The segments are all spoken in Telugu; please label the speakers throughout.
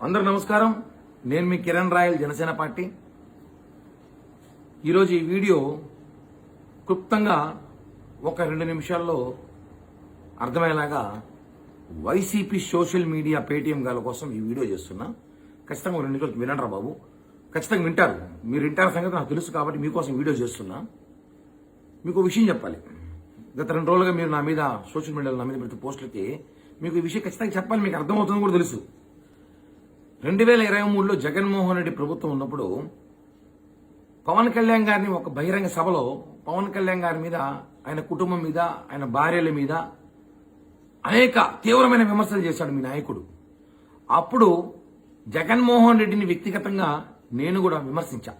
Speaker 1: అందరూ నమస్కారం. నేను మీ కిరణ్ రాయల్, జనసేన పార్టీ. ఈరోజు ఈ వీడియో క్లుప్తంగా ఒక 2 నిమిషాల్లో అర్థమయ్యేలాగా వైసీపీ సోషల్ మీడియా పేటీఎం గాల కోసం ఈ వీడియో చేస్తున్నా. ఖచ్చితంగా 2 నిమిషాలు వినండి రా బాబు. ఖచ్చితంగా వింటారు. మీరు వింటారు సంగతి నాకు తెలుసు కాబట్టి మీకోసం వీడియో చేస్తున్నా. మీకు విషయం చెప్పాలి. గత 2 రోజులుగా మీరు నా మీద సోషల్ మీడియాలో నా మీద ప్రతి పోస్టులకి మీకు ఈ విషయం ఖచ్చితంగా చెప్పాలి. మీకు అర్థమవుతుందని కూడా తెలుసు. 2023లో జగన్మోహన్ రెడ్డి ప్రభుత్వం ఉన్నప్పుడు పవన్ కళ్యాణ్ గారిని ఒక బహిరంగ సభలో పవన్ కళ్యాణ్ గారి మీద, ఆయన కుటుంబం మీద, ఆయన భార్యల మీద అనేక తీవ్రమైన విమర్శలు చేశాడు మీ నాయకుడు. అప్పుడు జగన్మోహన్ రెడ్డిని వ్యక్తిగతంగా నేను కూడా విమర్శించా.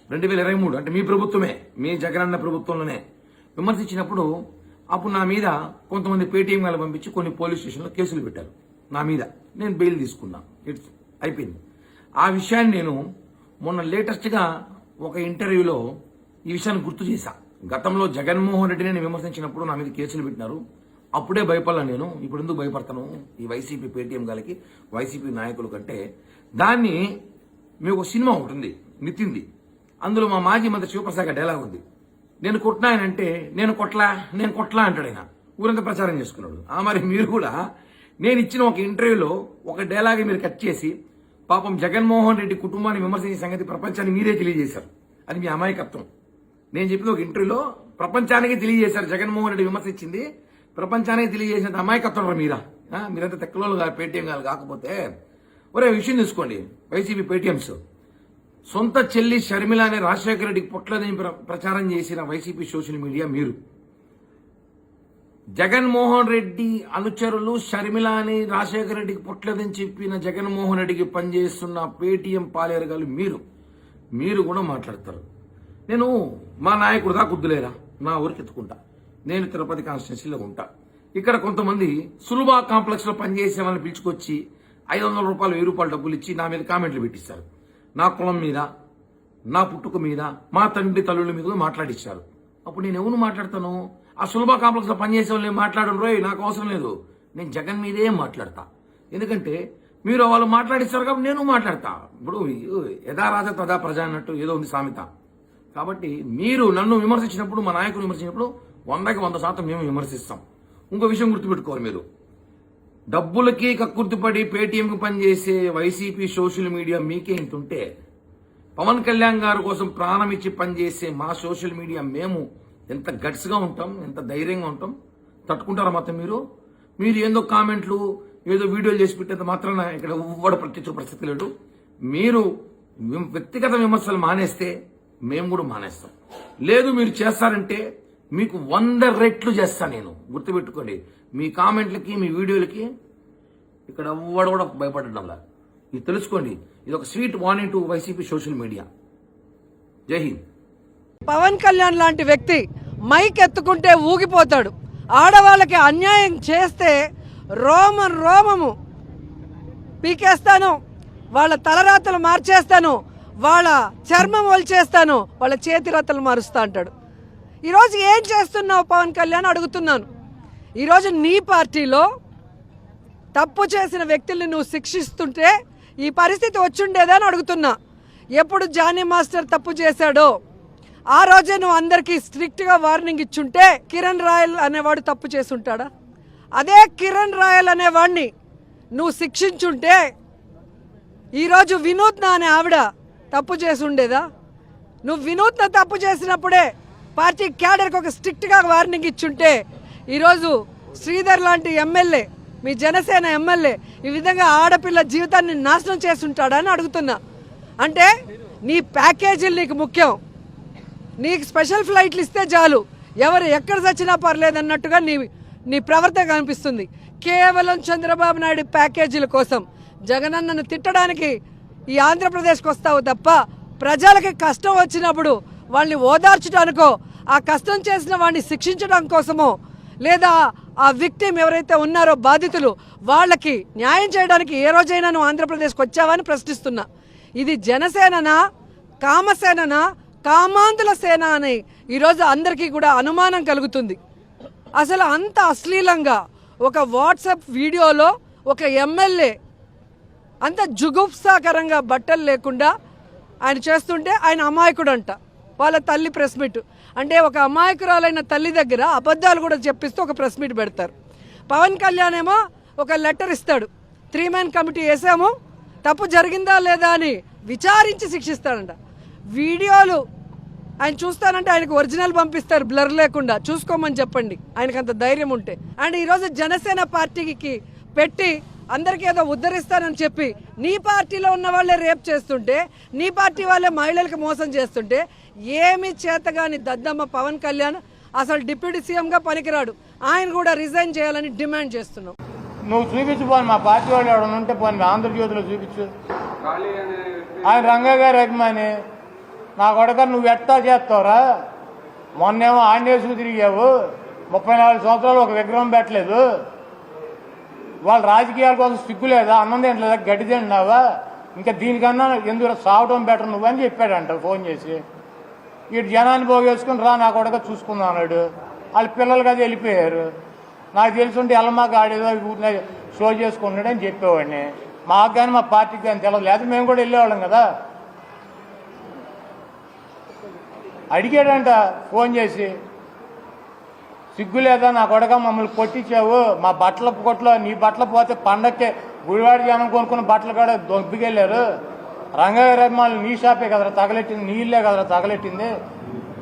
Speaker 1: 2023 అంటే మీ ప్రభుత్వమే, మీ జగనన్న ప్రభుత్వంలోనే విమర్శించినప్పుడు అప్పుడు నా మీద కొంతమంది పేటీఎం గాలు పంపించి కొన్ని పోలీస్ స్టేషన్లో కేసులు పెట్టారు నా మీద. నేను బెయిల్ తీసుకున్నా. ఇట్స్ అయిపోయింది. ఆ విషయాన్ని నేను మొన్న లేటెస్ట్గా ఒక ఇంటర్వ్యూలో ఈ విషయాన్ని గుర్తు చేశా. గతంలో జగన్మోహన్ రెడ్డిని నేను విమర్శించినప్పుడు నా మీద కేసులు పెట్టినారు. అప్పుడే భయపడలా నేను. ఇప్పుడు ఎందుకు భయపడతాను ఈ వైసీపీ పేటీఎం గాలకి, వైసీపీ నాయకుల కంటే? దాన్ని మీకు ఒక సినిమా ఉంటుంది నితింది. అందులో మా మాజీ మంత్రి శివప్రసాద్ గారి డైలాగ్ ఉంది. నేను కొట్టినా ఆయన అంటే నేను కొట్లా అంటాడు. ఆయన ఊరంతా ప్రచారం చేసుకున్నాడు. మరి మీరు కూడా నేను ఇచ్చిన ఒక ఇంటర్వ్యూలో ఒక డైలాగ్ మీరు కట్ చేసి పాపం జగన్మోహన్ రెడ్డి కుటుంబాన్ని విమర్శించే సంగతి ప్రపంచానికి మీరే తెలియజేశారు. అది మీ అమాయకత్వం. నేను చెప్పిన ఒక ఇంటర్వ్యూలో ప్రపంచానికి తెలియజేశారు. జగన్మోహన్ రెడ్డి విమర్శించింది ప్రపంచానికి తెలియజేసిన అమాయకత్వం మీరా. మీరంతా తెక్కలోళ్ళు పేటీఎం గారు కాకపోతే ఒరే విషయం తీసుకోండి. వైసీపీ పేటీఎంస్ సొంత చెల్లి షర్మిల అనే రాజశేఖర రెడ్డికి పొట్లదని ప్రచారం చేసిన వైసీపీ సోషల్ మీడియా మీరు. జగన్మోహన్ రెడ్డి అనుచరులు షర్మిల అని రాజశేఖర రెడ్డికి పొట్లదని చెప్పిన జగన్మోహన్ రెడ్డికి పనిచేస్తున్న పేటీఎం పాలేరుగాలు మీరు కూడా మాట్లాడతారు. నేను మా నాయకుడు దాకా కుద్దులేరా, నా ఊరికి ఎత్తుకుంటా. నేను తిరుపతి కాన్స్టిట్యున్సీలో ఉంటా. ఇక్కడ కొంతమంది సులభా కాంప్లెక్స్ లో పనిచేసే వాళ్ళని పిలుచుకొచ్చి 500 రూపాయలు 1000 రూపాయలు డబ్బులు ఇచ్చి నా మీద కామెంట్లు పెట్టిస్తారు. నా కులం మీద, నా పుట్టుక మీద, మా తండ్రి తల్లుల మీద మాట్లాడిచ్చారు. అప్పుడు నేను ఎవరు మాట్లాడతాను? ఆ సులభ కాంప్లెక్స్ లో పనిచేసే వాళ్ళు మాట్లాడను రోయ్, నాకు అవసరం లేదు. నేను జగన్ మీదే మాట్లాడతా. ఎందుకంటే మీరు వాళ్ళు మాట్లాడిస్తారు కాబట్టి నేను మాట్లాడతా. ఇప్పుడు యథా రాజా తదా ప్రజ అన్నట్టు ఏదో ఉంది సామెత. కాబట్టి మీరు నన్ను విమర్శించినప్పుడు, మా నాయకులు విమర్శించినప్పుడు 100కి 100% మేము విమర్శిస్తాం. ఇంకో విషయం గుర్తుపెట్టుకోవాలి మీరు. డబ్బులకి కక్కుర్తిపడి పేటీఎంకి పనిచేసే వైసీపీ సోషల్ మీడియా మీకే ఇంతుంటే, పవన్ కళ్యాణ్ గారి కోసం ప్రాణం ఇచ్చి పనిచేసే మా సోషల్ మీడియా మేము ఎంత గట్స్గా ఉంటాం, ఎంత ధైర్యంగా ఉంటాం. తట్టుకుంటారా మాత్రం మీరు ఏందో కామెంట్లు, ఏదో వీడియోలు చేసి పెట్టేంత మాత్రాన ఇక్కడ ఎవ్వడ ప్రత్యక్ష పరిస్థితి లేదు. మీరు వ్యక్తిగత విమర్శలు మానేస్తే మేము కూడా మానేస్తాం. లేదు మీరు చేస్తారంటే మీకు 100 రెట్లు చేస్తా నేను. గుర్తుపెట్టుకోండి. మీ కామెంట్లకి, మీ వీడియోలకి ఇక్కడ ఎవ్వడ కూడా భయపడడంలా. ఇది తెలుసుకోండి. ఇది ఒక sweet warning to YCP social media. జై హింద్.
Speaker 2: పవన్ కళ్యాణ్ లాంటి వ్యక్తి మైక్ ఎత్తుకుంటే ఊగిపోతాడు. ఆడవాళ్ళకి అన్యాయం చేస్తే రోమము పీకేస్తాను, వాళ్ళ తలరాతలు మార్చేస్తాను, వాళ్ళ చర్మం ఒలిచేస్తాను, వాళ్ళ చేతిరాతలు మారుస్తా అంటాడు. ఈరోజు ఏం చేస్తున్నావు పవన్ కళ్యాణ్ అడుగుతున్నాను. ఈరోజు నీ పార్టీలో తప్పు చేసిన వ్యక్తుల్ని నువ్వు శిక్షిస్తుంటే ఈ పరిస్థితి వచ్చుండేదని అడుగుతున్నా. ఎప్పుడు జానీ మాస్టర్ తప్పు చేశాడో ఆ రోజే నువ్వు అందరికీ స్ట్రిక్ట్గా వార్నింగ్ ఇచ్చుంటే కిరణ్ రాయల్ అనేవాడు తప్పు చేసుంటాడా? అదే కిరణ్ రాయల్ అనేవాడిని నువ్వు శిక్షించుంటే ఈరోజు వినూత్న అనే ఆవిడ తప్పు చేసి ఉండేదా? నువ్వు వినూత్న తప్పు చేసినప్పుడే పార్టీ క్యాడర్కి ఒక స్ట్రిక్ట్గా వార్నింగ్ ఇచ్చుంటే ఈరోజు శ్రీధర్ లాంటి ఎమ్మెల్యే, మీ జనసేన ఎమ్మెల్యే ఈ విధంగా ఆడపిల్ల జీవితాన్ని నాశనం చేస్తుంటాడా అని అడుగుతున్నా. అంటే నీ ప్యాకేజీలు నీకు ముఖ్యం, నీకు స్పెషల్ ఫ్లైట్లు ఇస్తే చాలు, ఎవరు ఎక్కడ చచ్చినా పర్లేదు అన్నట్టుగా నీ ప్రవర్తన కనిపిస్తుంది. కేవలం చంద్రబాబు నాయుడు ప్యాకేజీల కోసం జగనన్నను తిట్టడానికి ఈ ఆంధ్రప్రదేశ్కి వస్తావు తప్ప ప్రజలకి కష్టం వచ్చినప్పుడు వాళ్ళని ఓదార్చడానికో, ఆ కష్టం చేసిన వాడిని శిక్షించడం కోసమో, లేదా ఆ విక్టిమ్ ఎవరైతే ఉన్నారో బాధితులు వాళ్ళకి న్యాయం చేయడానికి ఏ రోజైనా నువ్వు ఆంధ్రప్రదేశ్కి వచ్చావని ప్రశ్నిస్తున్నా. ఇది జనసేననా, కామసేననా, కామాంధుల సేన అని ఈరోజు అందరికీ కూడా అనుమానం కలుగుతుంది. అసలు అంత అశ్లీలంగా ఒక వాట్సాప్ వీడియోలో ఒక ఎమ్మెల్యే అంత జుగుప్సాకరంగా బట్టలు లేకుండా ఆయన చేస్తుంటే ఆయన అమాయకుడు అంట. వాళ్ళ తల్లి ప్రెస్ మీట్ అంటే ఒక అమాయకురాలైన తల్లి దగ్గర అబద్ధాలు కూడా చెప్పిస్తూ ఒక ప్రెస్ మీట్ పెడతారు. పవన్ కళ్యాణ్ ఏమో ఒక లెటర్ ఇస్తాడు, 3 మ్యాన్ కమిటీ వేసాము, తప్పు జరిగిందా లేదా అని విచారించి శిక్షిస్తాడంట. వీడియోలు ఆయన చూస్తానంటే ఆయనకు ఒరిజినల్ పంపిస్తారు బ్లర్ లేకుండా, చూసుకోమని చెప్పండి ఆయనకు అంత ధైర్యం ఉంటే. అండ్ ఈరోజు జనసేన పార్టీకి పెట్టి అందరికీ ఏదో ఉద్ధరిస్తానని చెప్పి నీ పార్టీలో ఉన్న వాళ్ళే రేప్ చేస్తుంటే, నీ పార్టీ వాళ్ళే మహిళలకు మోసం చేస్తుంటే, ఏమి చేతగాని దద్దమ్మ పవన్ కళ్యాణ్ అసలు డిప్యూటీ సీఎంగా పనికిరాడు. ఆయన కూడా రిజైన్ చేయాలని డిమాండ్ చేస్తున్నాం.
Speaker 3: నువ్వు చూపించు పోను, మా పార్టీ వాళ్ళు ఎవడన్నా ఉంటే పోను, ఆంధ్రజ్యోతిలో చూపించు. ఆయన రంగా గారి అభిమాని. నా కొడక నువ్వు ఎట్టా చేస్తావురా? మొన్నేమో ఆంజనేయ తిరిగావు, 34 సంవత్సరాలు ఒక విగ్రహం పెట్టలేదు. వాళ్ళ రాజకీయాల కోసం సిగ్గు లేదా? అన్నం తింటలేదా? గడ్డి తింటున్నావా? ఇంకా దీనికన్నా ఎందుకు సావటం బెటర్ నువ్వని చెప్పాడంట ఫోన్ చేసి. ఇటు జనాన్ని పోగేసుకుని రా నా కొడక చూసుకుందాం అన్నాడు. వాళ్ళ పిల్లలు కదా వెళ్ళిపోయారు. నాకు తెలుసుంటే ఎల్లమాక ఆడేదో షో చేసుకుంటాడని చెప్పేవాడిని. మాకు కానీ మా పార్టీకి కానీ తెలియదు, లేదా మేము కూడా వెళ్ళేవాళ్ళం కదా. అడిగాడంట ఫోన్ చేసి, సిగ్గు లేదా నా కొడక మమ్మల్ని కొట్టించావు, మా బట్టల కొట్లో నీ బట్టలు పోతే పండక్కే గుడివాడి జనం కొనుక్కున్న బట్టలు కూడా దొబ్బికెళ్ళారు. రంగయ్య అభిమానులు నీ షాపే కదరా తగలెట్టింది, నీ ఇల్లే కదరా తగలెట్టింది.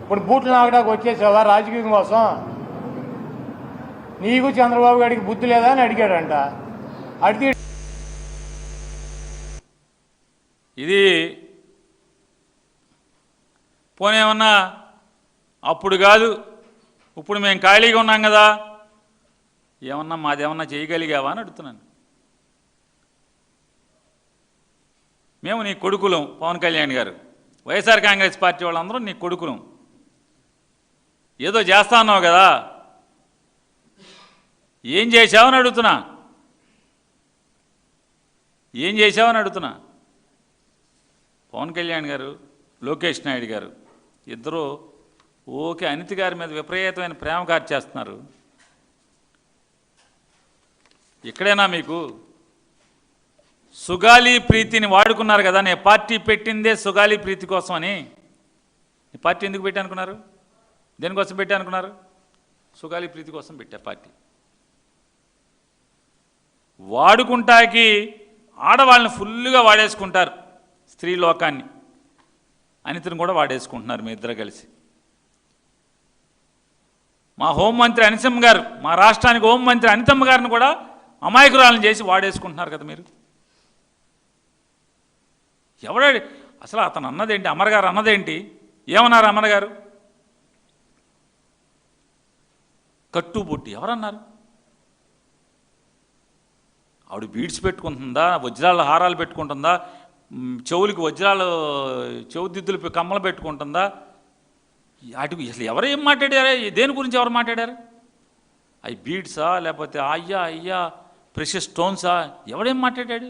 Speaker 3: ఇప్పుడు బూట్లు నాగడానికి వచ్చేసావా రాజకీయం కోసం? నీకు చంద్రబాబు గారికి బుద్ధి లేదా అని అడిగాడంట. అడిగి
Speaker 4: ఇది పోనేమన్నా అప్పుడు కాదు, ఇప్పుడు మేము ఖాళీగా ఉన్నాం కదా, ఏమన్నా మాదేమన్నా చేయగలిగావా అని అడుగుతున్నాను. మేము నీ కొడుకులం, పవన్ కళ్యాణ్ గారు, వైఎస్ఆర్ కాంగ్రెస్ పార్టీ వాళ్ళందరూ నీ కొడుకులం. ఏదో చేస్తా అన్నావు కదా, ఏం చేశావని అడుగుతున్నా, ఏం చేశావని అడుగుతున్నా. పవన్ కళ్యాణ్ గారు, లోకేష్ నాయుడు గారు ఇద్దరూ ఓకే అనిత గారి మీద విపరీతమైన ప్రేమ కార్చేస్తున్నారు. ఇక్కడైనా మీకు సుగాలి ప్రీతిని వాడుకున్నారు కదా, నేను పార్టీ పెట్టిందే సుగాలి ప్రీతి కోసం అని. ఈ పార్టీ ఎందుకు పెట్టి అనుకున్నారు? దేనికోసం పెట్టి అనుకున్నారు? సుగాలి ప్రీతి కోసం పెట్టా పార్టీ. వాడుకుంటాకి ఆడవాళ్ళని ఫుల్గా వాడేసుకుంటారు, స్త్రీ లోకాన్ని. అనితను కూడా వాడేసుకుంటున్నారు మీ ఇద్దరు కలిసి. మా హోంమంత్రి అనితమ్మ గారు, మా రాష్ట్రానికి హోంమంత్రి అనితమ్మ గారిని కూడా అమాయకురాలను చేసి వాడేసుకుంటున్నారు కదా మీరు. ఎవడాడి అసలు అతను అన్నదేంటి? అమర్ గారు అన్నదేంటి? ఏమన్నారు అమర్ గారు? కట్టుబొట్టి ఎవరన్నారు? ఆవిడ బీడ్స్ పెట్టుకుంటుందా, వజ్రాల హారాలు పెట్టుకుంటుందా, చెవులకి వజ్రాలు చెవుదిద్దులు కమ్మలు పెట్టుకుంటుందా? వాటికి అసలు ఎవరు ఏం మాట్లాడారు? దేని గురించి ఎవరు మాట్లాడారు? అవి బీడ్సా లేకపోతే అయ్యా ప్రెషియస్ స్టోన్సా? ఎవడేం మాట్లాడాడు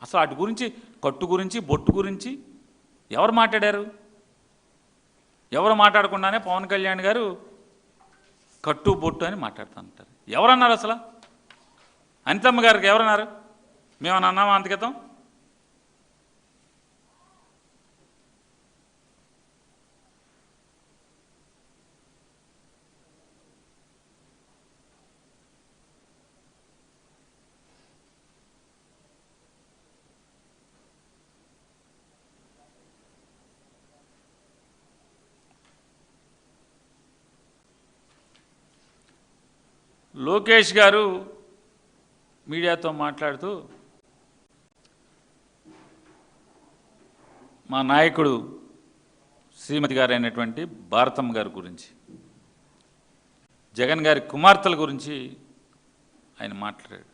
Speaker 4: అసలు? వాటి గురించి, కట్టు గురించి, బొట్టు గురించి ఎవరు మాట్లాడారు? ఎవరు మాట్లాడకుండానే పవన్ కళ్యాణ్ గారు కట్టు బొట్టు అని మాట్లాడుతుంటారు. ఎవరన్నారు అసలు? అనితమ్మ గారికి ఎవరన్నారు? మేమన్నా అన్నామా అంతకితం? లోకేష్ గారు మీడియాతో మాట్లాడుతూ మా నాయకుడు శ్రీమతి గారు అయినటువంటి భారతమ్మ గారి గురించి, జగన్ గారి కుమార్తెల గురించి ఆయన మాట్లాడాడు.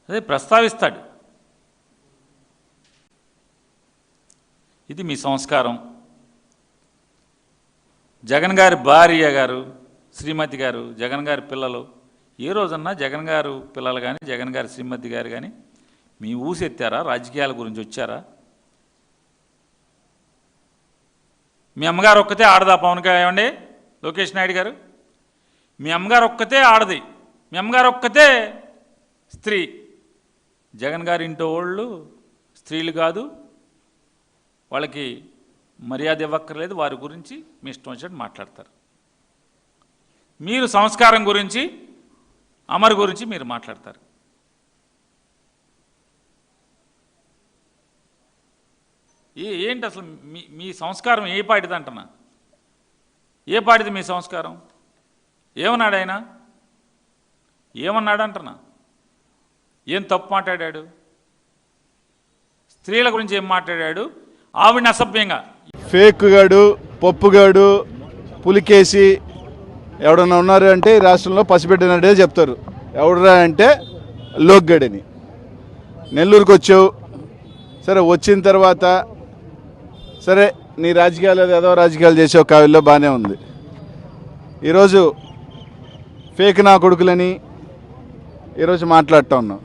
Speaker 4: అదే ప్రస్తావిస్తాడు. ఇది మీ సంస్కారం. జగన్ గారి భార్య గారు, శ్రీమతి గారు, జగన్ గారి పిల్లలు, ఏ రోజన్నా జగన్ గారు పిల్లలు కానీ జగన్ గారి శ్రీమతి గారు కానీ మీ ఊసెత్తారా? రాజకీయాల గురించి వచ్చారా? మీ అమ్మగారు ఒక్కతే ఆడదా? పవన్ కళ్యాణ్ లోకేష్ నాయుడు గారు, మీ అమ్మగారు ఒక్కతే ఆడది, మీ అమ్మగారు ఒక్కతే స్త్రీ. జగన్ గారి ఇంటి వాళ్ళు స్త్రీలు కాదు, వాళ్ళకి మర్యాద ఇవ్వక్కర్లేదు, వారి గురించి మీ ఇష్టం వచ్చినట్టు మాట్లాడతారు. మీరు సంస్కారం గురించి, అమర్ గురించి మీరు మాట్లాడతారు. ఏంటి అసలు మీ సంస్కారం ఏ పాటిది అంటున్నా? ఏ పాటిది మీ సంస్కారం? ఏమన్నాడు ఆయన? ఏమన్నాడు అంటున్నా? ఏం తప్పు మాట్లాడాడు? స్త్రీల గురించి ఏం మాట్లాడాడు? ఆవిడని అసభ్యంగా
Speaker 5: ఫేక్ గాడు, పప్పుగాడు, పులికేసి ఎవడన్నా ఉన్నారు అంటే ఈ రాష్ట్రంలో పసిబిడ్డనడే చెప్తారు. ఎవడరా అంటే లోక్గడని. నెల్లూరుకు వచ్చావు, సరే వచ్చిన తర్వాత సరే నీ రాజకీయాలు ఏదో రాజకీయాలు చేసావు, కావిల్లో బాగానే ఉంది. ఈరోజు ఫేక్ నా కొడుకులని ఈరోజు మాట్లాడుతూ ఉన్నాం.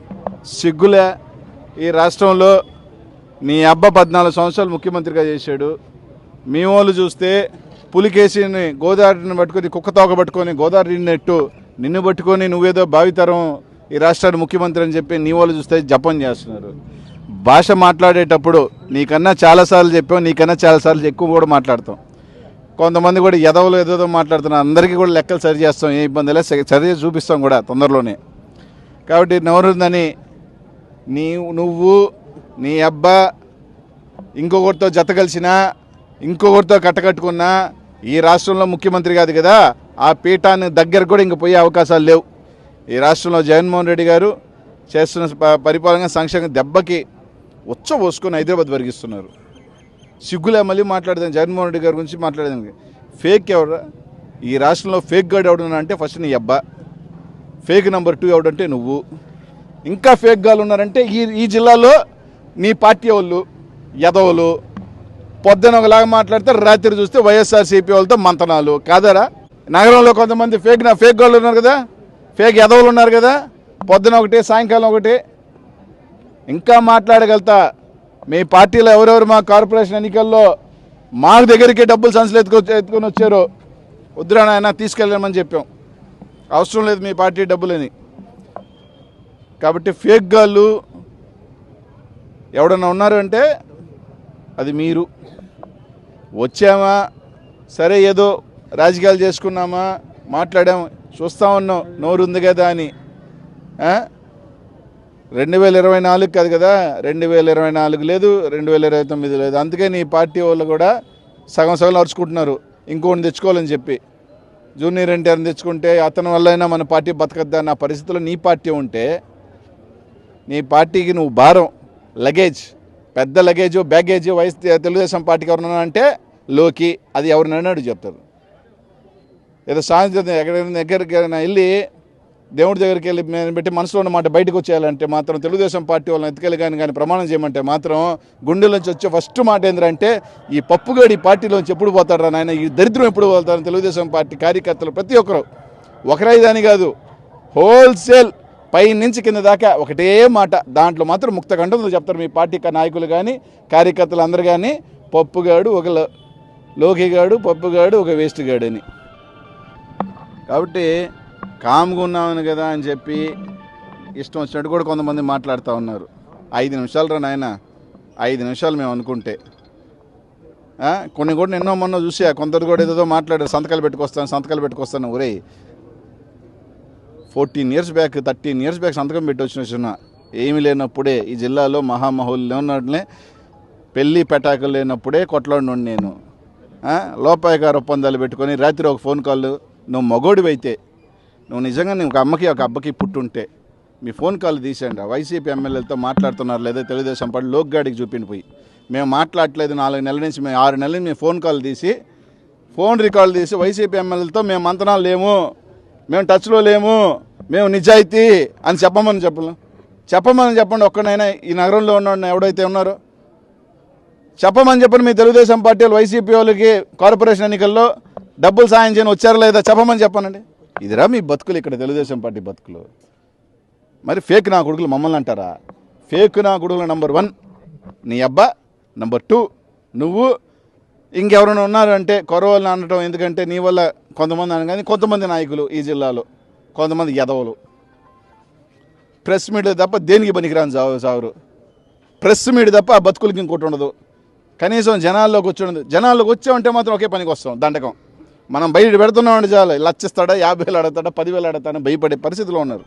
Speaker 5: సిగ్గులే? ఈ రాష్ట్రంలో నీ అబ్బ 14 సంవత్సరాలు ముఖ్యమంత్రిగా చేశాడు. మీ వాళ్ళు చూస్తే పులికేసిని గోదావరిని పట్టుకొని కుక్క తోక పట్టుకొని గోదావరి నెట్టు నిన్ను పట్టుకొని నువ్వేదో భావితరం ఈ రాష్ట్రానికి ముఖ్యమంత్రి అని చెప్పి నీ వాళ్ళు చూస్తే జపం చేస్తున్నారు. భాష మాట్లాడేటప్పుడు నీకన్నా చాలాసార్లు చెప్పాం, నీకన్నా చాలాసార్లు ఎక్కువ కూడా మాట్లాడతాం. కొంతమంది కూడా ఎదవలు ఏదో మాట్లాడుతున్నారు. అందరికీ కూడా లెక్కలు సరి చేస్తాం, ఏ ఇబ్బంది లేదు, సరి చేసి చూపిస్తాం కూడా తొందరలోనే. కాబట్టి నవరుందని నువ్వు నీ అబ్బా ఇంకొకరితో జత కలిసినా, ఇంకొకరితో కట్టకట్టుకున్నా ఈ రాష్ట్రంలో ముఖ్యమంత్రి కాదు కదా, ఆ పీఠాన్ని దగ్గర కూడా ఇంక పోయే అవకాశాలు లేవు. ఈ రాష్ట్రంలో జగన్మోహన్ రెడ్డి గారు చేస్తున్న పరిపాలన సంక్షేమ దెబ్బకి పోసుకొని హైదరాబాద్ వరిగిస్తున్నారు. సిగ్గులే మళ్ళీ మాట్లాడదాం జగన్మోహన్ రెడ్డి గారి గురించి మాట్లాడదానికి. ఫేక్ ఎవరా? ఈ రాష్ట్రంలో ఫేక్ గార్డ్ ఎవడన్నా అంటే ఫస్ట్ నీ అబ్బా, ఫేక్ నెంబర్ 2 ఎవడంటే నువ్వు. ఇంకా ఫేక్ గాళ్ళు ఉన్నారంటే ఈ జిల్లాలో నీ పార్టీ వాళ్ళు యదవులు. పొద్దున ఒకలాగా మాట్లాడితే రాత్రి చూస్తే వైఎస్ఆర్సీపీ వాళ్ళతో మంతనాలు కాదరా? నగరంలో కొంతమంది ఫేక్ గాళ్ళు ఉన్నారు కదా, ఫేక్ యదవులు ఉన్నారు కదా, పొద్దున ఒకటి సాయంకాలం ఒకటి. ఇంకా మాట్లాడగలుగుతా. మీ పార్టీలో ఎవరెవరు మా కార్పొరేషన్ ఎన్నికల్లో మా దగ్గరికి డబ్బులు సంచులు ఎత్తుకొని వచ్చారో వద్దురా నాయన తీసుకెళ్ళమని చెప్పాం. అవసరం లేదు మీ పార్టీ డబ్బులని. కాబట్టి ఫేక్ గాళ్ళు ఎవడన్నా ఉన్నారు అంటే అది మీరు. వచ్చామా, సరే ఏదో రాజకీయాలు చేసుకున్నామా, మాట్లాడాము, చూస్తూ ఉన్నాం నోరు ఉంది కదా అని. 2024 కాదు కదా, 2024 లేదు, 2029 లేదు. అందుకే నీ పార్టీ వాళ్ళు కూడా సగం అరుచుకుంటున్నారు ఇంకోటి తెచ్చుకోవాలని చెప్పి. జూనియర్ ఎన్టీఆర్ని తెచ్చుకుంటే అతని వల్ల అయినా మన పార్టీ బతకద్దా అన్న పరిస్థితుల్లో నీ పార్టీ ఉంటే, నీ పార్టీకి నువ్వు భారం, లగేజ్, పెద్ద లగేజ్, బ్యాగేజ్. తెలుగుదేశం పార్టీకి ఎవరన్నా అంటే లోకి, అది ఎవరినైనా చెప్తారు. ఏదో సాయంత్రం ఎక్కడైనా దగ్గరికి వెళ్ళి దేవుడి దగ్గరికి వెళ్ళి మేము పెట్టి మనసులో ఉన్న మాట బయటకు వచ్చేయాలంటే మాత్రం తెలుగుదేశం పార్టీ వాళ్ళని ఎత్తుకెళ్ళి కానీ ప్రమాణం చేయమంటే మాత్రం గుండెలోంచి వచ్చే ఫస్ట్ మాట ఏంటంటే ఈ పప్పుగాడి ఈ పార్టీలోంచి ఎప్పుడు పోతారా నాయన, ఈ దరిద్రం ఎప్పుడు పోతారని తెలుగుదేశం పార్టీ కార్యకర్తలు ప్రతి ఒక్కరు, ఒకరైదాని కాదు, హోల్సేల్ పై నుంచి కింద దాకా ఒకటే మాట. దాంట్లో మాత్రం ముక్త కంఠంతో చెప్తారు మీ పార్టీ నాయకులు కానీ కార్యకర్తలు అందరు కానీ, పప్పుగాడు ఒక లోకిగాడు, పప్పుగాడు ఒక వేస్ట్ గాడు అని. కాబట్టి కామ్గా ఉన్నామని కదా అని చెప్పి ఇష్టం వచ్చినట్టు కూడా కొంతమంది మాట్లాడుతూ ఉన్నారు. 5 నిమిషాలు రా నాయన, 5 నిమిషాలు మేము అనుకుంటే. కొన్ని కూడా ఎన్నో మొన్న చూసా, కొందరు కూడా ఏదో మాట్లాడారు, సంతకాలు పెట్టుకొస్తాను. ఒరే 14 years బ్యాక్ 13 years బ్యాక్ సంతకం పెట్టి వచ్చిన ఏమీ లేనప్పుడే ఈ జిల్లాలో మహామహులు లేనట్లే, పెళ్ళి పెటాకులు లేనప్పుడే కొట్లాడిను నేను. లోపాయకార ఒప్పందాలు పెట్టుకొని రాత్రి ఒక ఫోన్ కాల్. నువ్వు మగోడివైతే, నువ్వు నిజంగా ఒక అమ్మకి ఒక అబ్బకి పుట్టుంటే మీ ఫోన్ కాల్ తీసేయండి. వైసీపీ ఎమ్మెల్యేలతో మాట్లాడుతున్నారు లేదా తెలుగుదేశం పార్టీ లోక్గాడికి చూపిండిపోయి మేము మాట్లాడలేదు 4 నెలల నుంచి, మేము 6 నెలల నుంచి మేము ఫోన్ కాల్ తీసి ఫోన్ రికార్డు తీసి వైసీపీ ఎమ్మెల్యేలతో మేము మంతనాలు లేము, మేము టచ్లో లేము, మేము నిజాయితీ అని చెప్పండి. ఒక్కడైనా ఈ నగరంలో ఉన్న ఎవడైతే ఉన్నారో చెప్పమని చెప్పండి. మీ తెలుగుదేశం పార్టీ వాళ్ళు వైసీపీ వాళ్ళకి కార్పొరేషన్ ఎన్నికల్లో డబ్బులు సాయం చేయని వచ్చారా లేదా చెప్పమని చెప్పనండి. ఇదిరా మీ బతుకులు ఇక్కడ తెలుగుదేశం పార్టీ బతుకులు. మరి ఫేక్ నా కొడుకులు మమ్మల్ని అంటారా? ఫేక్ నా కొడుకులు నెంబర్ 1 నీ అబ్బా, నెంబర్ 2 నువ్వు. ఇంకెవరైనా ఉన్నారంటే కొరవల్ని అనటం ఎందుకంటే నీ వల్ల కొంతమంది అని, కానీ కొంతమంది నాయకులు ఈ జిల్లాలో కొంతమంది యదవులు ప్రెస్ మీడియా తప్ప దేనికి పనికిరాని సావరు. ప్రెస్ మీడియా తప్ప ఆ బతుకులకి ఇంకోటి ఉండదు. కనీసం జనాల్లోకి వచ్చామంటే మాత్రం ఒకే పనికి వస్తాం, దండకం. మనం బయట పెడుతున్నామంటే చాలు, లచ్చిస్తాడా, 50,000 అడుగుతాడా, 10,000 అడుగుతాడా భయపడే పరిస్థితిలో ఉన్నారు.